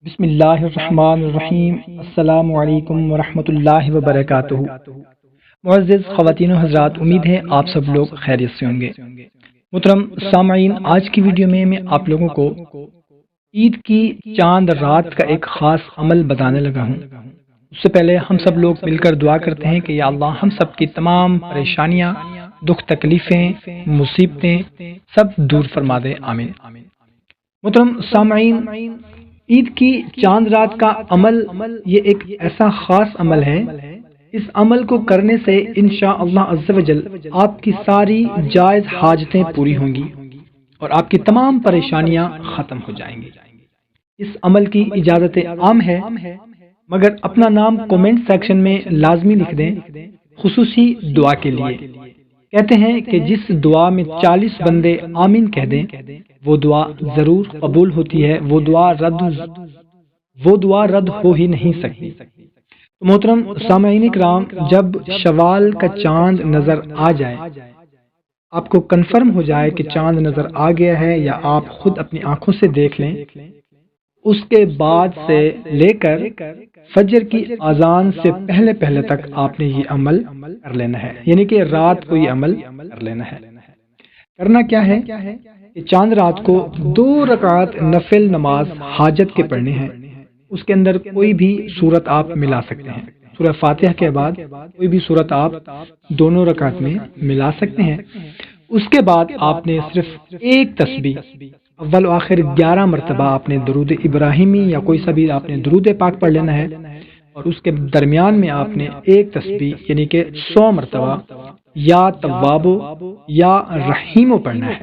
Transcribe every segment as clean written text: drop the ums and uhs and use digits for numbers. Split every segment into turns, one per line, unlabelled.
بسم اللہ الرحمن الرحیم۔ السلام علیکم ورحمۃ اللہ وبرکاتہ۔ معزز خواتین و حضرات، امید ہے آپ سب لوگ خیریت سے ہوں گے۔ محترم سامعین، آج کی ویڈیو میں آپ لوگوں کو عید کی چاند رات کا ایک خاص عمل بتانے لگا ہوں۔ اس سے پہلے ہم سب لوگ مل کر دعا کرتے ہیں کہ یا اللہ ہم سب کی تمام پریشانیاں، دکھ تکلیفیں، مصیبتیں سب دور فرما دے، آمین۔ محترم سامعین، عید کی چاند رات کا عمل یہ ایک ایسا خاص عمل ہے، اس عمل کو کرنے سے انشاءاللہ عز و جل آپ کی ساری جائز حاجتیں پوری ہوں گی اور آپ کی تمام پریشانیاں ختم ہو جائیں گی۔ اس عمل کی اجازت عام ہے، مگر اپنا نام کومنٹ سیکشن میں لازمی لکھ دیں، خصوصی دعا کے لیے۔ کہتے ہیں کہ جس دعا میں 40 بندے آمین کہہ دیں وہ دعا ضرور قبول ہوتی ہے، وہ دعا رد ہو ہی نہیں سکتی۔ تو محترم سامعین کرام، جب شوال کا چاند نظر آ جائے، آپ کو کنفرم ہو جائے کہ چاند نظر آ گیا ہے یا آپ خود اپنی آنکھوں سے دیکھ لیں، اس کے بعد سے لے کر فجر کی اذان سے پہلے تک آپ نے یہ عمل کر لینا ہے، یعنی کہ رات کو یہ عمل کر لینا ہے۔ کرنا کیا ہے کہ چاند رات کو 2 رکعت نفل نماز حاجت کے پڑھنے ہیں۔ اس کے اندر کوئی بھی صورت آپ ملا سکتے ہیں، سورہ فاتحہ کے بعد کوئی بھی صورت آپ دونوں رکعت میں ملا سکتے ہیں۔ اس کے بعد آپ نے صرف ایک تسبیح اول و آخر 11 مرتبہ آپ نے درود ابراہیمی یا کوئی سا بھی آپ نے درود پاک پڑھ لینا ہے، اور اس کے درمیان میں آپ نے ایک تسبیح یعنی کہ 100 مرتبہ یا توابو یا رحیمو پڑھنا ہے،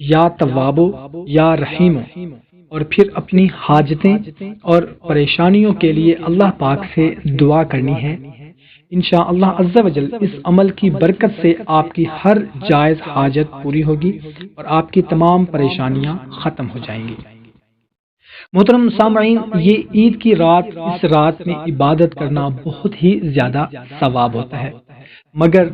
یا توابو یا رحیمو، اور پھر اپنی حاجتیں اور پریشانیوں کے لیے اللہ پاک سے دعا کرنی ہے۔ انشاءاللہ عز و جل اس عمل کی برکت سے آپ کی ہر جائز حاجت پوری ہوگی اور آپ کی تمام پریشانیاں ختم ہو جائیں گی۔ محترم سامعین، یہ عید کی رات، اس رات میں عبادت کرنا بہت ہی زیادہ ثواب ہوتا ہے، مگر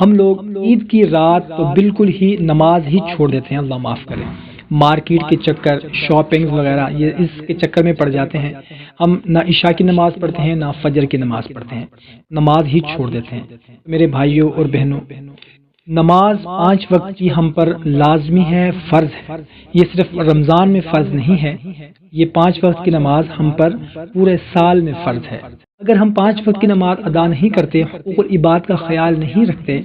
ہم لوگ عید کی رات تو بالکل ہی نماز ہی چھوڑ دیتے ہیں، اللہ معاف کرے۔ مارکیٹ کے چکر، شاپنگ وغیرہ، یہ اس کے چکر میں پڑ جاتے ہیں۔ ہم نہ عشاء کی نماز پڑھتے ہیں نہ فجر کی نماز پڑھتے ہیں، نماز ہی چھوڑ دیتے ہیں۔ میرے بھائیوں اور بہنوں، نماز 5 وقت کی ہم پر لازمی ہے، فرض ہے۔ یہ صرف رمضان میں فرض نہیں ہے، یہ 5 وقت کی نماز ہم پر پورے سال میں فرض ہے۔ اگر ہم 5 وقت کی نماز ادا نہیں کرتے، حقوق العباد کا خیال نہیں رکھتے،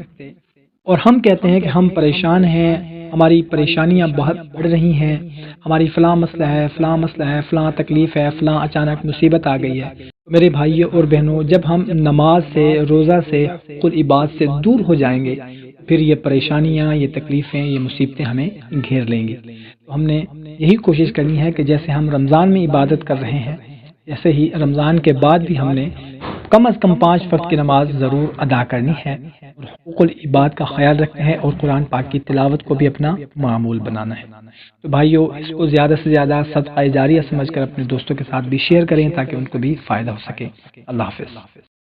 اور ہم کہتے ہیں کہ ہم پریشان ہیں، ہماری پریشانیاں بہت بڑھ رہی ہیں، ہماری فلاں مسئلہ ہے، فلاں مسئلہ ہے، فلاں تکلیف ہے، فلاں اچانک مصیبت آ گئی ہے، میرے بھائیوں اور بہنوں، جب ہم نماز سے، روزہ سے، حقوق العباد سے دور ہو جائیں گے، پھر یہ پریشانیاں، یہ تکلیفیں، یہ مصیبتیں ہمیں گھیر لیں گی۔ تو ہم نے یہی کوشش کرنی ہے کہ جیسے ہم رمضان میں عبادت کر رہے ہیں، ایسے ہی رمضان کے بعد بھی ہم نے کم از کم 5 وقت کی نماز ضرور ادا کرنی ہے، اور حقوق العباد کا خیال رکھنا ہے، اور قرآن پاک کی تلاوت کو بھی اپنا معمول بنانا ہے۔ تو بھائیو، اس کو زیادہ سے زیادہ صدقہ جاریہ سمجھ کر اپنے دوستوں کے ساتھ بھی شیئر کریں تاکہ ان کو بھی فائدہ ہو سکے۔ اللہ حافظ۔